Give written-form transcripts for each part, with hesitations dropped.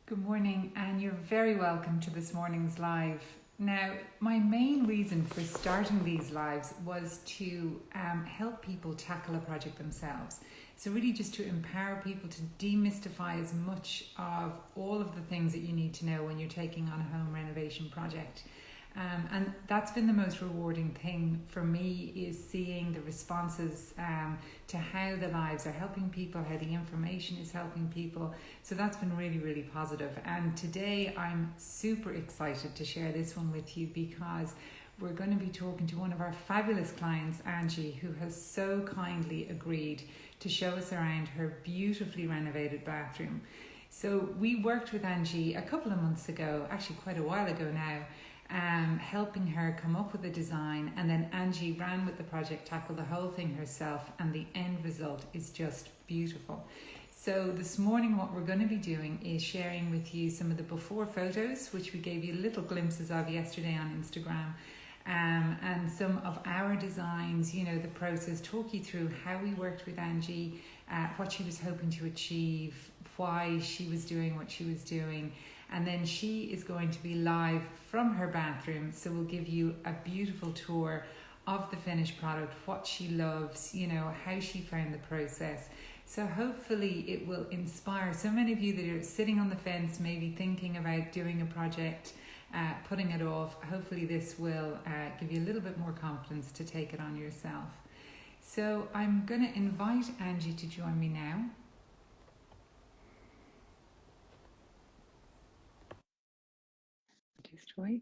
Good morning, and you're very welcome to this morning's live. Now, my main reason for starting these lives was to help people tackle a project themselves. So, really, just to empower people to demystify as much of all of the things that you need to know when you're taking on a home renovation project. And that's been the most rewarding thing for me, is seeing the responses to how the lives are helping people, how the information is helping people. So that's been really, really positive. And today I'm super excited to share this one with you, because we're going to be talking to one of our fabulous clients, Angie, who has so kindly agreed to show us around her beautifully renovated bathroom. So we worked with Angie a couple of months ago, actually quite a while ago now, helping her come up with a design, and then Angie ran with the project, tackled the whole thing herself, and the end result is just beautiful. So this morning what we're going to be doing is sharing with you some of the before photos, which we gave you little glimpses of yesterday on Instagram, and some of our designs, the process, talk you through how we worked with Angie, what she was hoping to achieve, why she was doing what she was doing. And then she is going to be live from her bathroom. So we'll give you a beautiful tour of the finished product, what she loves, how she found the process. So hopefully it will inspire so many of you that are sitting on the fence, maybe thinking about doing a project, putting it off. Hopefully this will give you a little bit more confidence to take it on yourself. So I'm going to invite Angie to join me now. Just wait.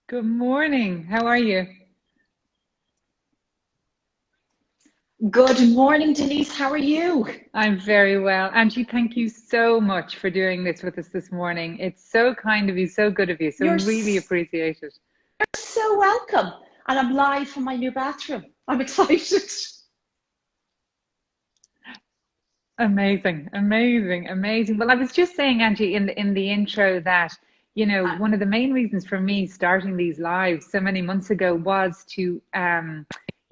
Good morning. How are you? Good morning, Denise. How are you? I'm very well. Angie, thank you so much for doing this with us this morning. It's so kind of you, so good of you. So You're really appreciate it. so welcome. And I'm live from my new bathroom. I'm excited. Amazing, amazing, amazing. Well, I was just saying, Angie, in the intro that, one of the main reasons for me starting these lives so many months ago was to,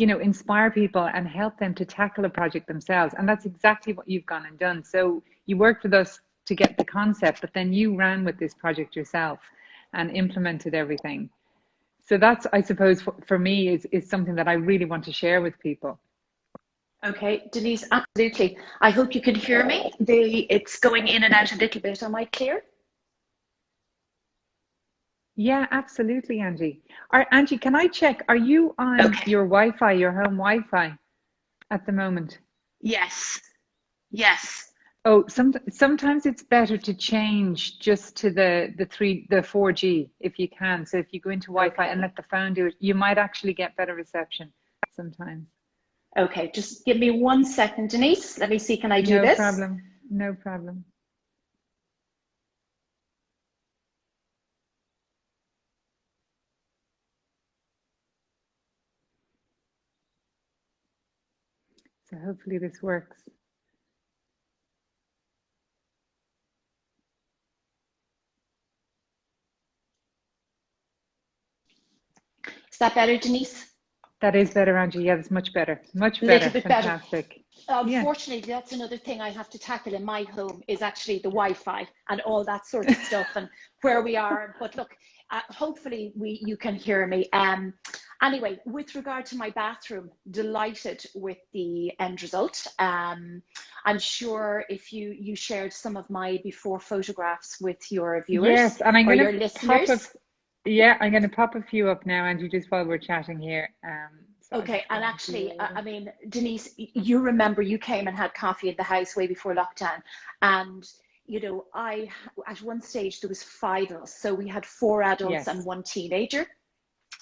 inspire people and help them to tackle a project themselves. And that's exactly what you've gone and done. So you worked with us to get the concept, but then you ran with this project yourself and implemented everything. So that's, I suppose, for me, is something that I really want to share with people. Okay, Denise, absolutely. I hope you can hear me. It's going in and out a little bit. Am I clear? Yeah, absolutely, Angie. Angie, can I check? Are you on Okay. your Wi-Fi, your home Wi-Fi at the moment? Yes. Yes. Oh, sometimes it's better to change just to the 4G if you can. So if you go into Wi-Fi and Okay. let the phone do it, you might actually get better reception sometimes. Okay. Just give me 1 second, Denise. Let me see. Can I do No this? problem. No problem. So hopefully this works. Is that better, Denise? That is better, Angie. Yeah, that's much better. Much Little better. bit better. Fantastic. Yeah. Unfortunately, that's another thing I have to tackle in my home, is actually the Wi-Fi and all that sort of stuff and where we are. But look, hopefully you can hear me. Anyway, with regard to my bathroom, delighted with the end result. I'm sure if you shared some of my before photographs with your viewers Yes, and I'm or going your to pop a listeners. Yeah, I'm going to pop a few up now, Angie, just while we're chatting here. So I'll Okay, just and grab a few actually, over. I mean, Denise, you remember you came and had coffee in the house way before lockdown, and I at one stage there was five of us, so we had four adults and Yes. one teenager.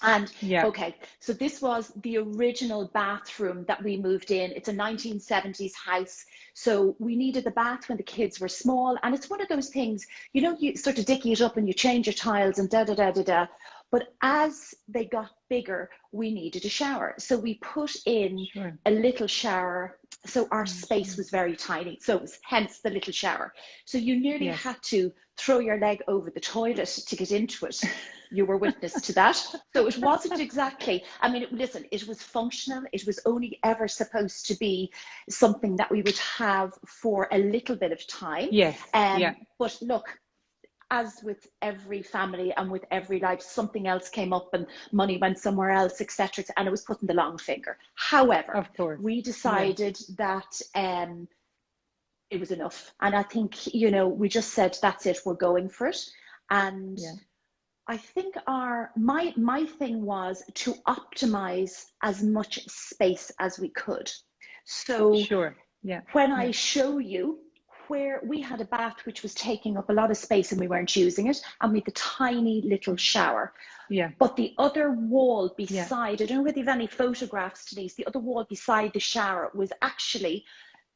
And Yeah. okay, so this was the original bathroom that we moved in. It's a 1970s house. So we needed the bath when the kids were small. And it's one of those things, you sort of dicky it up and you change your tiles and da da da da da. But as they got bigger, we needed a shower. So we put in Sure. a little shower. So our space was very tiny. So it was hence the little shower. So you nearly Yes. had to throw your leg over the toilet to get into it. You were witness to that. So it wasn't exactly, I mean, listen, it was functional. It was only ever supposed to be something that we would have for a little bit of time. Yes. Yeah. But look, as with every family and with every life, something else came up and money went somewhere else, etc. And it was putting the long finger. However, Of course. we decided that it was enough. And I think, you know, we just said, that's it, we're going for it. And I think my thing was to optimize as much space as we could. So sure. Yeah. When I show you where we had a bath which was taking up a lot of space and we weren't using it, and we had a tiny little shower. Yeah. But the other wall beside, I don't know whether you have any photographs, Denise, the other wall beside the shower was actually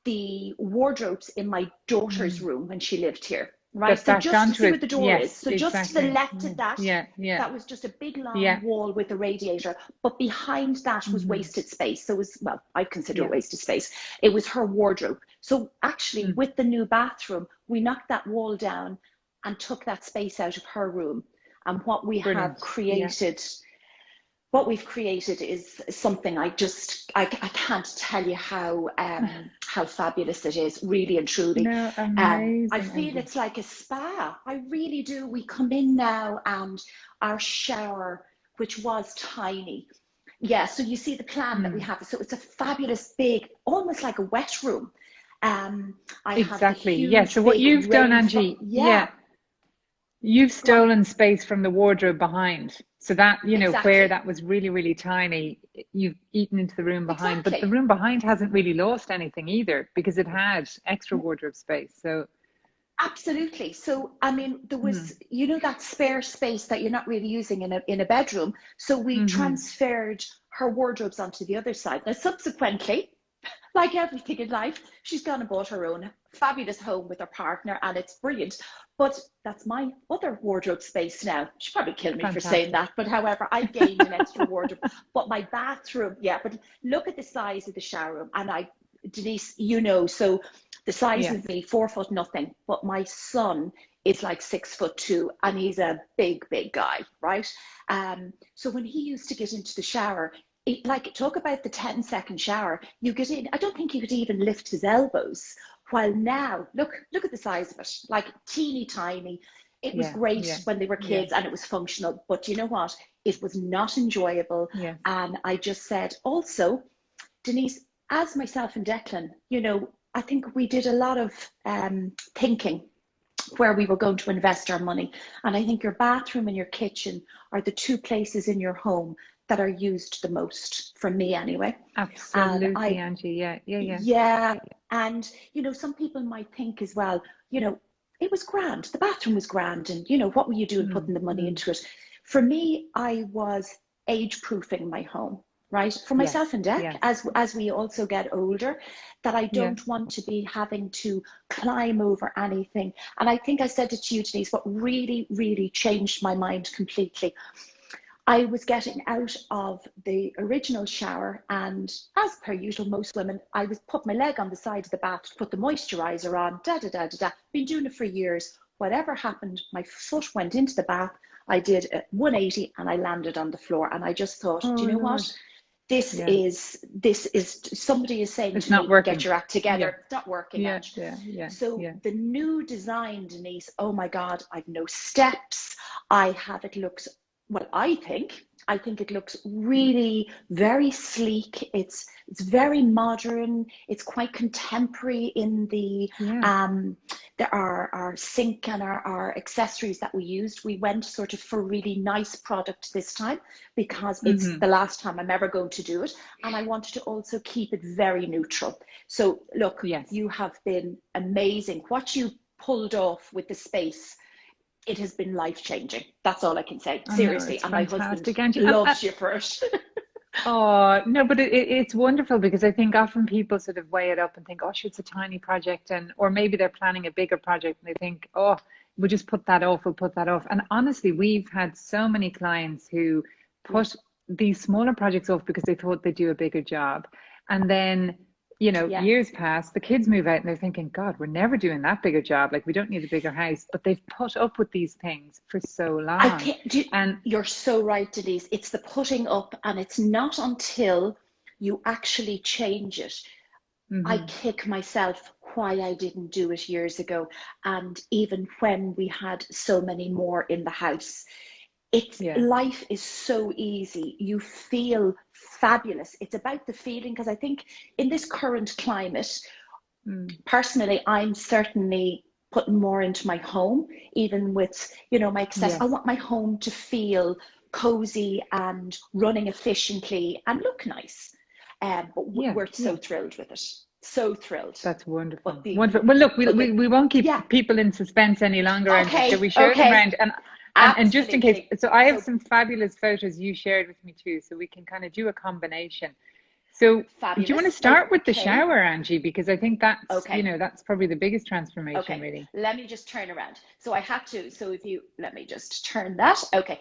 the wardrobes in my daughter's room when she lived here. Right, so just to see where the door is. So just to the left of that, that was just a big long wall with a radiator. But behind that was wasted space. So it was, well, I consider it wasted space. It was her wardrobe. So actually, with the new bathroom, we knocked that wall down and took that space out of her room. And what we have created, what we've created is something I can't tell you how fabulous it is, really and truly. No, amazing. I feel it's like a spa. I really do. We come in now and our shower, which was tiny. Yeah, so you see the plan that we have. So it's a fabulous big, almost like a wet room. Exactly. Yeah. So what you've done, Angie, you've stolen space from the wardrobe behind. So that, you know, where that was really, really tiny, you've eaten into the room behind. But the room behind hasn't really lost anything either, because it had extra wardrobe space. So absolutely. So I mean, there was, you know, that spare space that you're not really using in a bedroom. So we transferred her wardrobes onto the other side. Now, subsequently, like everything in life, she's gone and bought her own fabulous home with her partner, and it's brilliant. But that's my other wardrobe space now. She'd probably kill me for saying that, but however, I gained an extra wardrobe. But my bathroom, but look at the size of the shower room. And Denise, you know, so the size of me, 4 foot nothing, but my son is like 6'2", and he's a big, big guy, right? So when he used to get into the shower, talk about the 10-second shower, you get in, I don't think you could even lift his elbows. While now, look at the size of it, like teeny tiny. It was great when they were kids and it was functional, but you know what? It was not enjoyable. And I just said, also, Denise, as myself and Declan, you know, I think we did a lot of thinking where we were going to invest our money. And I think your bathroom and your kitchen are the two places in your home that are used the most, for me anyway. Absolutely, Angie. Yeah. And, you know, some people might think as well, you know, it was grand. The bathroom was grand. And, you know, what were you doing putting the money into it? For me, I was age-proofing my home, right? For myself and Dec, as we also get older, that I don't want to be having to climb over anything. And I think I said it to you, Denise, what really, really changed my mind completely. I was getting out of the original shower, and as per usual, most women, I was put my leg on the side of the bath, put the moisturizer on, been doing it for years. Whatever happened, my foot went into the bath. I did a 180 and I landed on the floor. And I just thought, do you know what? This is somebody is saying it's to not me, working. Get your act together. It's not working. So the new design, Denise, oh my God, I've no steps. I have, it looks, well, I think it looks really very sleek. It's very modern. It's quite contemporary in the there are our sink and our accessories that we used. We went sort of for really nice product this time because it's the last time I'm ever going to do it, and I wanted to also keep it very neutral. So look, you have been amazing. What you pulled off with the space, it has been life-changing. That's all I can say. Seriously. And my husband loves you for it. Oh, no, but it's wonderful, because I think often people sort of weigh it up and think, oh, sure, it's a tiny project, or maybe they're planning a bigger project and they think, oh, we'll just put that off, we'll put that off. And honestly, we've had so many clients who put these smaller projects off because they thought they'd do a bigger job. And then, you know, years pass, the kids move out and they're thinking, God, we're never doing that bigger job. Like, we don't need a bigger house. But they've put up with these things for so long. And you're so right, Denise. It's the putting up, and it's not until you actually change it. I kick myself why I didn't do it years ago. And even when we had so many more in the house, life is so easy. You feel fabulous. It's about the feeling, because I think in this current climate, personally, I'm certainly putting more into my home, even with, you know, my access. I want my home to feel cozy and running efficiently and look nice. But we're so thrilled with it. So thrilled. That's wonderful. Wonderful. Well, look, we won't keep people in suspense any longer. Okay. So we show them around. And just in case, so I have some fabulous photos you shared with me too, so we can kind of do a combination. So do you want to start with the shower, Angie? Because I think that's, you know, that's probably the biggest transformation, really. Let me just turn around. So I had to, so if you, let me just turn that. Okay.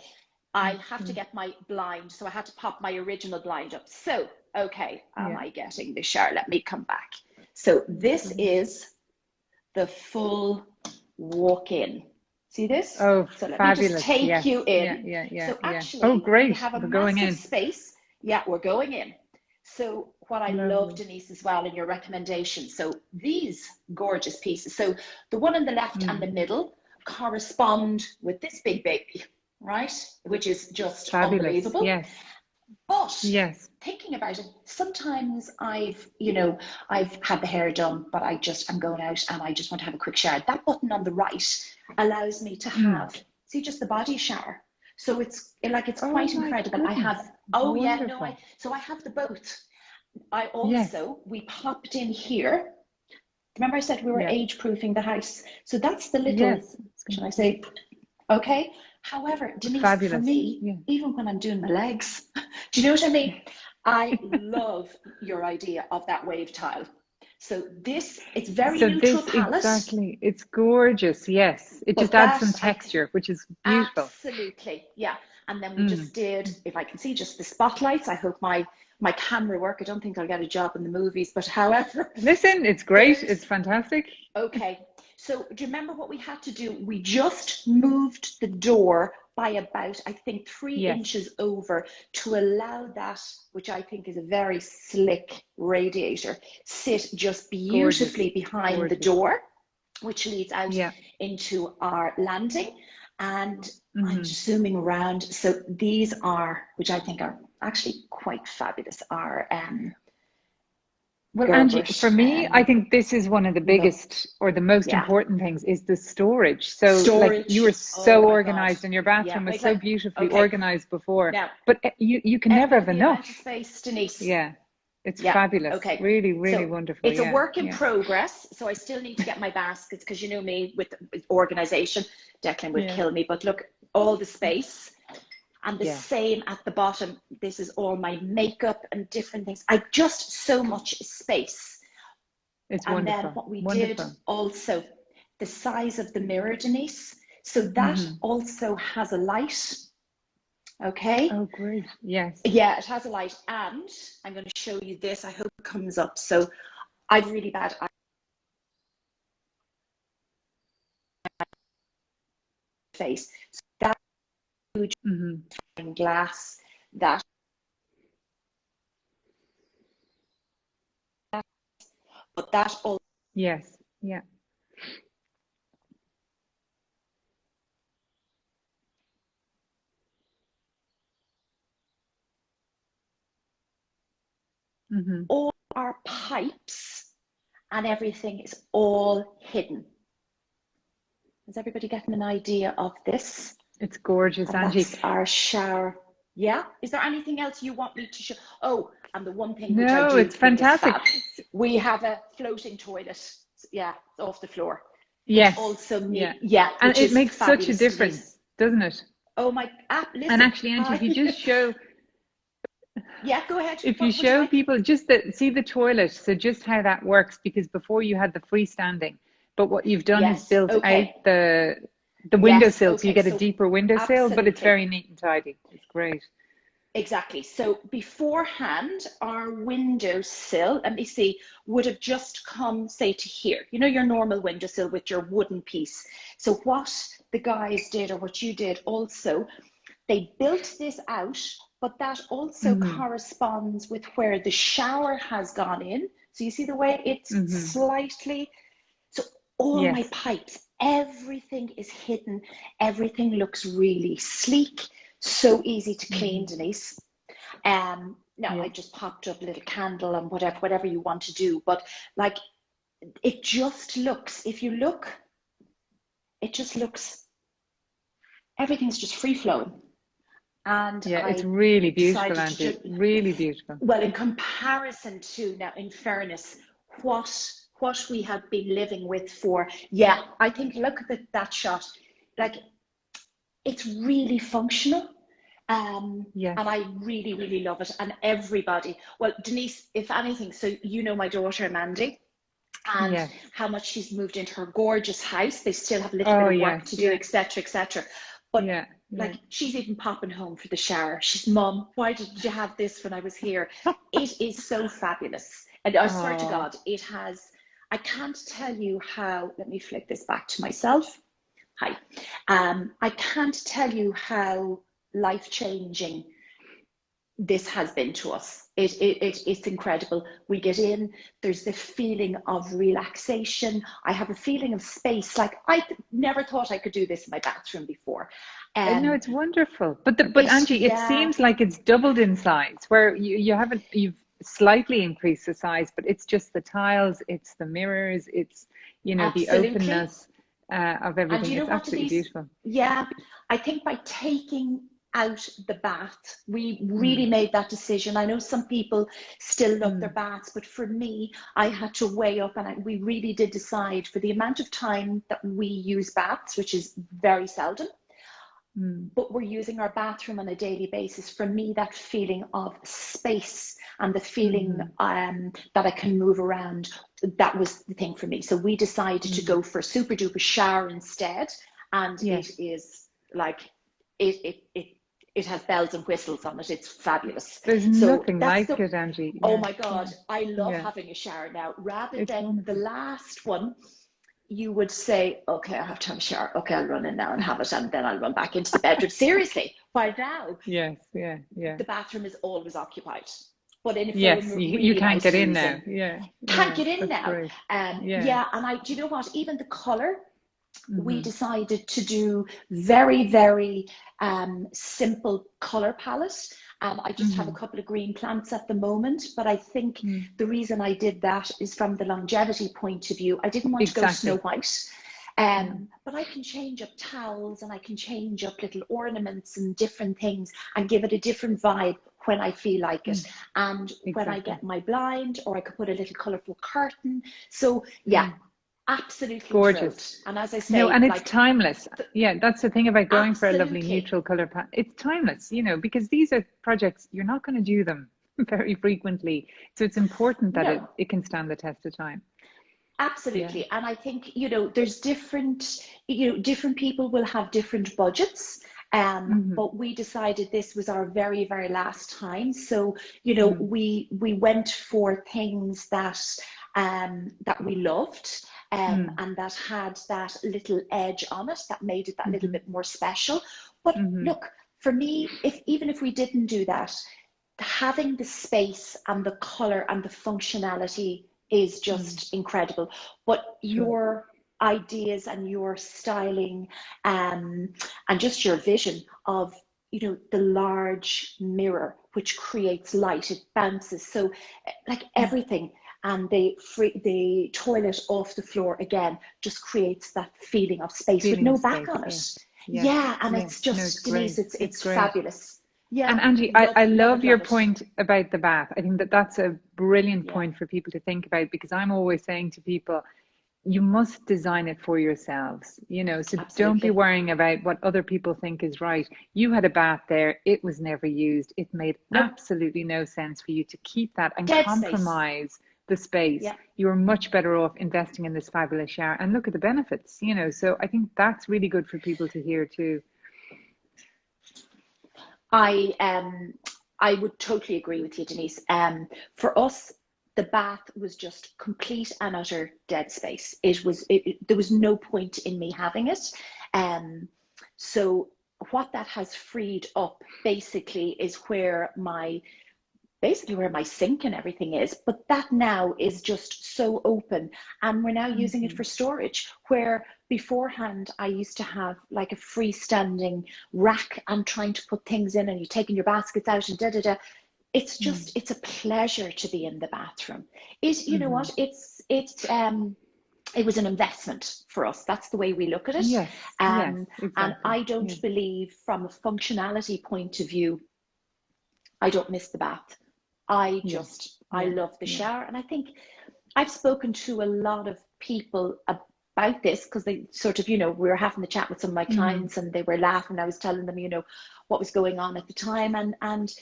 I have to get my blind. So I had to pop my original blind up. So, okay, am I getting the shower? Let me come back. So this is the full walk-in. See this? Oh, so let fabulous. me just take you in. So actually, we have a massive space. Yeah, we're going in. So what I love, Denise, as well, in your recommendation. So these gorgeous pieces. So the one on the left and the middle correspond with this big baby, right? Which is just unbelievable. Yes. But thinking about it, sometimes I've had the hair done, but I'm going out and I just want to have a quick shower. That button on the right allows me to have, see, just the body shower. So it's quite incredible. Goodness. I have, so I have the both. I also, we popped in here. Remember I said we were age proofing the house. So that's the little, shall I say, okay. However, Denise, for me, even when I'm doing my legs, do you know what I mean? I love your idea of that wave tile. So it's very neutral palette. Exactly. It's gorgeous. Yes. It just adds some texture, which is beautiful. Absolutely. Yeah. And then we just did, if I can see, just the spotlights. I hope my camera work. I don't think I'll get a job in the movies, but however. Listen, it's great. It's fantastic. Okay. So do you remember what we had to do? We just moved the door by about, I think, 3 inches over to allow that, which I think is a very slick radiator, sit just beautifully behind the door, which leads out into our landing. And I'm just zooming around. So these are, which I think are actually quite fabulous, are well, Angie, for me, I think this is one of the biggest or the most important things is the storage. So like, you were so organized and your bathroom was so beautifully organized before, but you can never have enough space, Denise. It's fabulous. Okay. Really, really wonderful. It's a work in progress. So I still need to get my baskets, because you know me with organization. Declan would kill me, but look, all the space. And the same at the bottom. This is all my makeup and different things. I just so much space. It's wonderful. And then what we did also, the size of the mirror, Denise. So that also has a light. Okay. Oh, great. Yes. Yeah, it has a light. And I'm going to show you this. I hope it comes up. So I've really bad face. So that huge glass, but that all all our pipes and everything is all hidden. Is everybody getting an idea of this? It's gorgeous, Angie. That's our shower. Yeah. Is there anything else you want me to show? Oh, and the one thing which I do, it's fantastic. We have a floating toilet. Yeah, it's off the floor. Yes. Also, and it makes such a difference, doesn't it? Oh my! Listen, and actually, Angie, if you just show. Go ahead. If you show people just see the toilet, so just how that works, because before you had the freestanding, but what you've done is built out The Yes. windowsill, so you Okay. get a So deeper windowsill, but it's absolutely. very neat and tidy. It's great. Exactly. So beforehand, our windowsill, let me see, would have just come, say, to here. You know, your normal windowsill with your wooden piece. So what the guys did, or what you did also, they built this out, but that also Mm-hmm. corresponds with where the shower has gone in. So you see the way it's Mm-hmm. slightly, so all my Yes. pipes, everything is hidden. Everything looks really sleek, so easy to clean, Mm-hmm. Denise. Now Yeah. I just popped up a little candle and whatever you want to do, but like it just looks, if you look, it just looks, everything's just free flowing. And Yeah, it's I really beautiful, decided to Angie. just, Really beautiful. well, in comparison to, now in fairness, what we have been living with for, yeah, I think, look at that shot, like it's really functional. Yes. And I really, really love it. And everybody, well, Denise, if anything, so you know my daughter Mandy, and Yes. how much she's moved into her gorgeous house. They still have a little bit Oh, of work yes. to do, Yeah. etc., etc. But Yeah. like Yeah. she's even popping home for the shower. She's, Mum, why did you have this when I was here? It is so fabulous. And I swear to Oh, God, it has, I can't tell you how, let me flick this back to myself. Hi. I can't tell you how life-changing this has been to us. It's incredible. We get in, there's the feeling of relaxation. I have a feeling of space. Like I never thought I could do this in my bathroom before. no, Um, it's wonderful. But it, Angie, it yeah, seems like it's doubled in size, where you've slightly increased the size, but it's just the tiles, it's the mirrors, it's the absolutely. openness of And everything. you know It's what, absolutely Denise? beautiful. Yeah, I think by taking out the bath, we really Mm, made that decision. I know some people still love their mm, baths, but for me, I had to weigh up, and we really did decide, for the amount of time that we use baths, which is very seldom, mm, but we're using our bathroom on a daily basis. For me, that feeling of space and the feeling mm, that I can move around, that was the thing for me. So we decided to mm. go for a super duper shower instead. And Yes, it is like, it, it, it, it has bells and whistles on it. It's fabulous. there's So nothing that's like the, it, Angie. oh Yeah, my God, yeah, I love yeah. having a shower now, rather It's than the wonderful. last one. You would say, okay, I have to have a shower. Okay, I'll run in now and have it, and then I'll run back into the bedroom. Seriously, by now, Yes, yeah, yeah. the bathroom is always occupied. But in for a Yes, you really can't nice get in now. reason. Yeah, Can't yeah. get in That's now. great. Yeah. Yeah, and do you know what? Even the colour, we Mm-hmm. decided to do very, very simple color palette. I just have a Mm-hmm. couple of green plants at the moment, but I think Mm. the reason I did that is from the longevity point of view. I didn't want to go Snow Exactly. White, No. but I can change up towels, and I can change up little ornaments and different things and give it a different vibe when I feel like it. Mm. And when I Exactly. get my blind, or I could put a little colorful curtain. So yeah, Mm. absolutely thrilled. Gorgeous. And as I No, say, and it's like, timeless. Yeah, that's the thing about going for a lovely absolutely. neutral color palette. It's timeless, because these are projects, you're not going to do them very frequently. So it's important that No, it can stand the test of time. Yeah. absolutely. And I think, there's different people will have different budgets. Mm-hmm. But we decided this was our very, very last time. So, Mm. we went for things that we loved, Mm. and that had that little edge on it, that made it that little Mm-hmm. bit more special. But Mm-hmm. look, for me, even if we didn't do that, having the space and the color and the functionality is Mm. just incredible. But Sure. your ideas and your styling, and just your vision of, the large mirror which creates light, it bounces, so like Mm. everything, and the toilet off the floor again just creates that feeling of space with Feeling no of back space. on it. Yeah. Yeah. Yeah, and Yeah. it's No, it's just, Denise, great. it's It's it's great. fabulous. Yeah, And Angie, love, I love it, love your love it. point about the bath. I think that that's a brilliant Yeah, point for people to think about, because I'm always saying to people, you must design it for yourselves, so don't be absolutely. worrying about what other people think is right. You had a bath there, it was never used. It made Nope, absolutely no sense for you to keep that and dead space. compromise the space, Yeah. you're much better off investing in this fabulous shower, and look at the benefits, you know. So I think that's really good for people to hear too. I would totally agree with you, Denise. For us, the bath was just complete and utter dead space. There was no point in me having it. So what that has freed up basically is where my sink and everything is, but that now is just so open, and we're now using it for storage, where beforehand I used to have like a freestanding rack and trying to put things in, and you're taking your baskets out and da da da. It's just it's a pleasure to be in the bathroom. You know what, it was an investment for us. That's the way we look at it. Yes, yes, exactly. And I don't believe, from a functionality point of view, I don't miss the bath. I love the shower. And I think I've spoken to a lot of people about this, because they sort of, we were having the chat with some of my clients, and they were laughing. I was telling them, what was going on at the time. And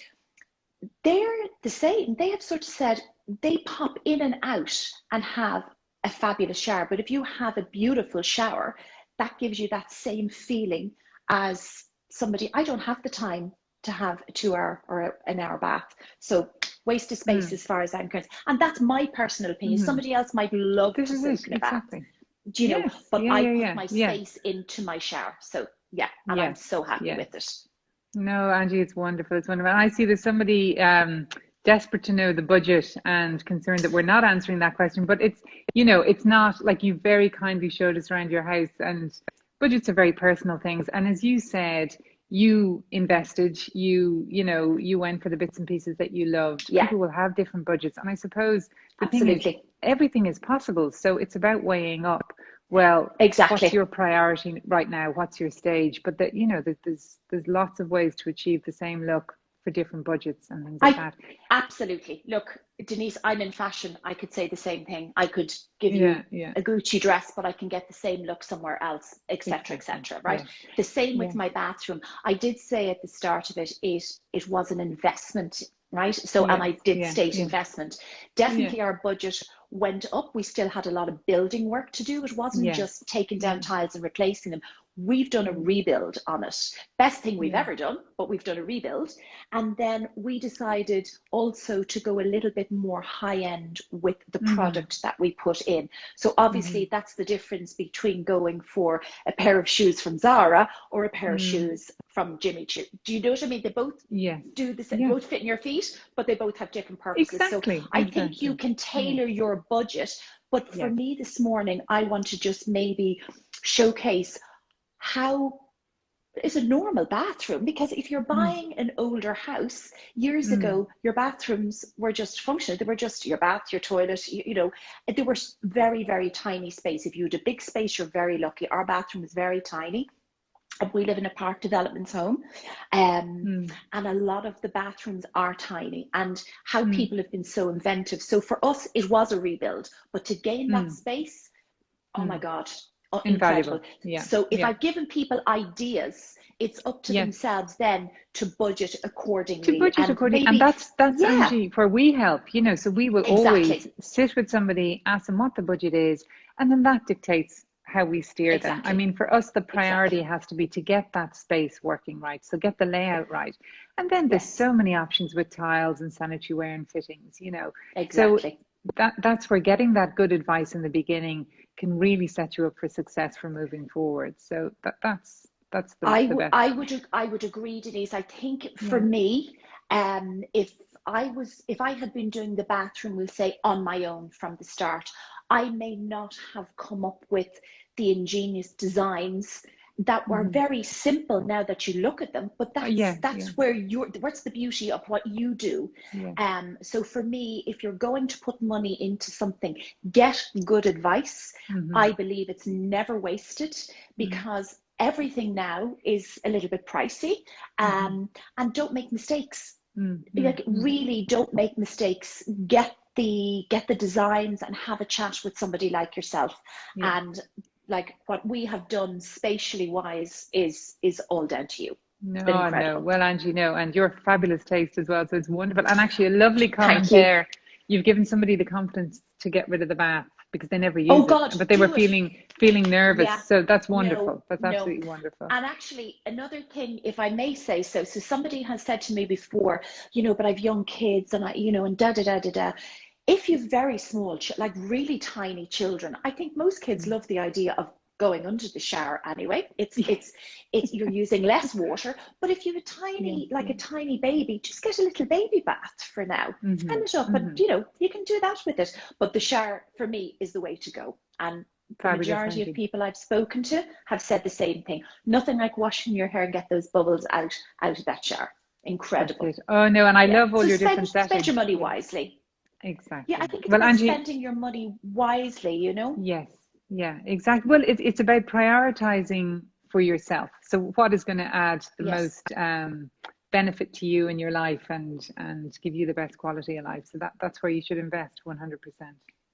they're the same. They have sort of said they pop in and out and have a fabulous shower. But if you have a beautiful shower, that gives you that same feeling as somebody. I don't have the time to have a 2-hour or an hour bath. So waste of space as far as I'm concerned. And that's my personal opinion. Somebody else might love to sit in a bath. Do you know? But I put my space into my shower. So and I'm so happy with it. No, Angie, it's wonderful. It's wonderful. And I see there's somebody desperate to know the budget and concerned that we're not answering that question. But it's, it's not like, you very kindly showed us around your house, and budgets are very personal things. And as you said, you invested, you went for the bits and pieces that you loved. People will have different budgets. And I suppose the thing is, everything is possible. So it's about weighing up, well, what's your priority right now? What's your stage? But that, there's lots of ways to achieve the same look for different budgets and things like that. Absolutely. Look, Denise, I'm in fashion. I could say the same thing. I could give you a Gucci dress, but I can get the same look somewhere else, etc., etc. Right? Yeah. The same with my bathroom. I did say at the start of it, it was an investment, right? So, and I did state investment. Definitely our budget went up. We still had a lot of building work to do. It wasn't just taking down tiles and replacing them. We've done a rebuild on it. Best thing we've ever done, but we've done a rebuild. And then we decided also to go a little bit more high end with the product that we put in. So obviously that's the difference between going for a pair of shoes from Zara or a pair of shoes from Jimmy Choo. Do you know what I mean? They both do the same, both fit in your feet, but they both have different purposes. So I think you can tailor your budget. But for me this morning, I want to just maybe showcase how is a normal bathroom, because if you're buying an older house, years ago your bathrooms were just functional. They were just your bath, your toilet, they were very, very tiny space. If you had a big space, you're very lucky. Our bathroom is very tiny, and we live in a park developments home, and a lot of the bathrooms are tiny, and how people have been so inventive. So for us it was a rebuild, but to gain that space, oh my God, incredible. So if I've given people ideas, it's up to themselves then to budget accordingly. And that's actually where we help, so we will always sit with somebody, ask them what the budget is, and then that dictates how we steer them. I mean, for us, the priority has to be to get that space working right. So get the layout right. And then there's so many options with tiles and sanitary ware and fittings, So that's where getting that good advice in the beginning can really set you up for success for moving forward. So that's the best. I would agree, Denise. I think for me, if I had been doing the bathroom, we'll say, on my own from the start, I may not have come up with the ingenious designs that were very simple now that you look at them, but that's where what's the beauty of what you do. So for me, if you're going to put money into something, get good advice. I believe it's never wasted, because everything now is a little bit pricey, and don't make mistakes. Like, really don't make mistakes. Get the designs and have a chat with somebody like yourself. And like what we have done spatially wise is all down to you. No. Well, Angie, and your fabulous taste as well. So it's wonderful. And actually a lovely comment there. you've given somebody the confidence to get rid of the bath because they never Oh use God, it, but they were do it. feeling nervous. Yeah. So that's No, wonderful. That's no. absolutely wonderful. And actually, another thing, if I may say so, so somebody has said to me before, but I've young kids and and da da da da da. If you've very small, like really tiny children, I think most kids love the idea of going under the shower anyway. It's you're using less water. But if you have a tiny, like a tiny baby, just get a little baby bath for now. Fill it up, and you can do that with it. But the shower for me is the way to go. And the Fabulous, majority of Angie. people I've spoken to have said the same thing. Nothing like washing your hair and get those bubbles out of that shower. Incredible. Oh no, and I love all So your different settings. spend your money wisely. Exactly. Yeah, I think it's Well, about Angie, spending your money wisely, yes, yeah, exactly. Well, it's about prioritizing for yourself. So what is going to add the Yes, most benefit to you in your life and give you the best quality of life. So that's where you should invest 100%.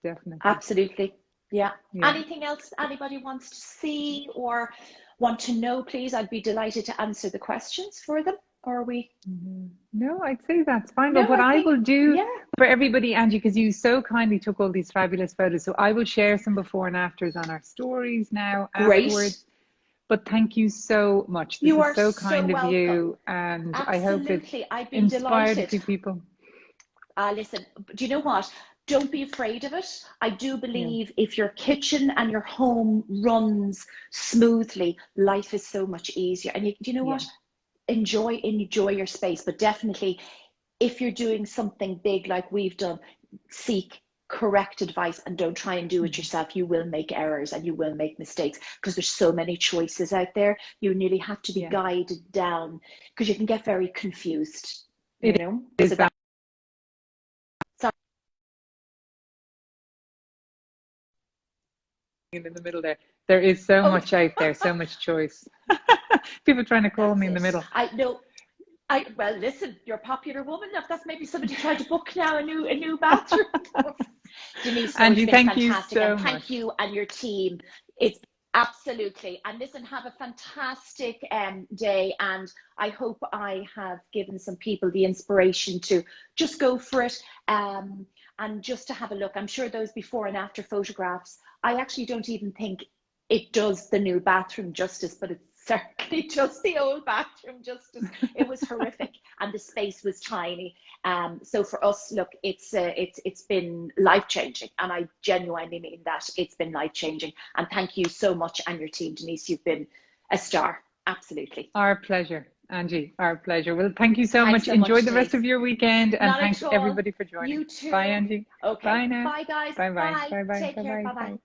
Definitely. absolutely. Yeah. Yeah. Anything else anybody wants to see or want to know, please? I'd be delighted to answer the questions for them. Or are we? No, I'd say that's fine. But No, what I I think, will do yeah, for everybody, Angie, because you so kindly took all these fabulous photos, so I will share some before and afters on our stories now great. afterwards. But thank you so much. This You is are so so kind of welcome. you, and I hope it Absolutely. I'd be inspired a delighted. few people. Listen, do you know what? Don't be afraid of it. I do Yeah, believe if your kitchen and your home runs smoothly, life is so much easier. And do you know yeah, what? Enjoy your space, but definitely if you're doing something big like we've done, seek correct advice and don't try and do it yourself. You will make errors and you will make mistakes because there's so many choices out there. You nearly have to be yeah. guided down because you can get very confused, It So is that that's in the middle there. There is so much out there, so much choice. People trying to call that's me in the it. middle. I know. Well, listen, you're a popular woman. If that's maybe somebody trying to book now a new bathroom. Denise, no, it's Angie, been thank you fantastic, so and much. thank you and your team. It's absolutely. And listen, have a fantastic day, and I hope I have given some people the inspiration to just go for it, and just to have a look. I'm sure those before and after photographs, I actually don't even think it does the new bathroom justice, but it certainly does the old bathroom justice. It was horrific, and the space was tiny. So for us, look, it's been life changing, and I genuinely mean that. It's been life changing, and thank you so much, and your team, Denise. You've been a star. Absolutely. Our pleasure, Angie. Our pleasure. Well, thank you so Thanks much. so Enjoy much, the rest Denise. of your weekend, and Not thanks at all. everybody for joining. You too. Bye, Angie. Okay. Bye now. Bye, guys. Bye bye. Bye. Bye bye. Take Bye care. bye. Bye bye. Bye.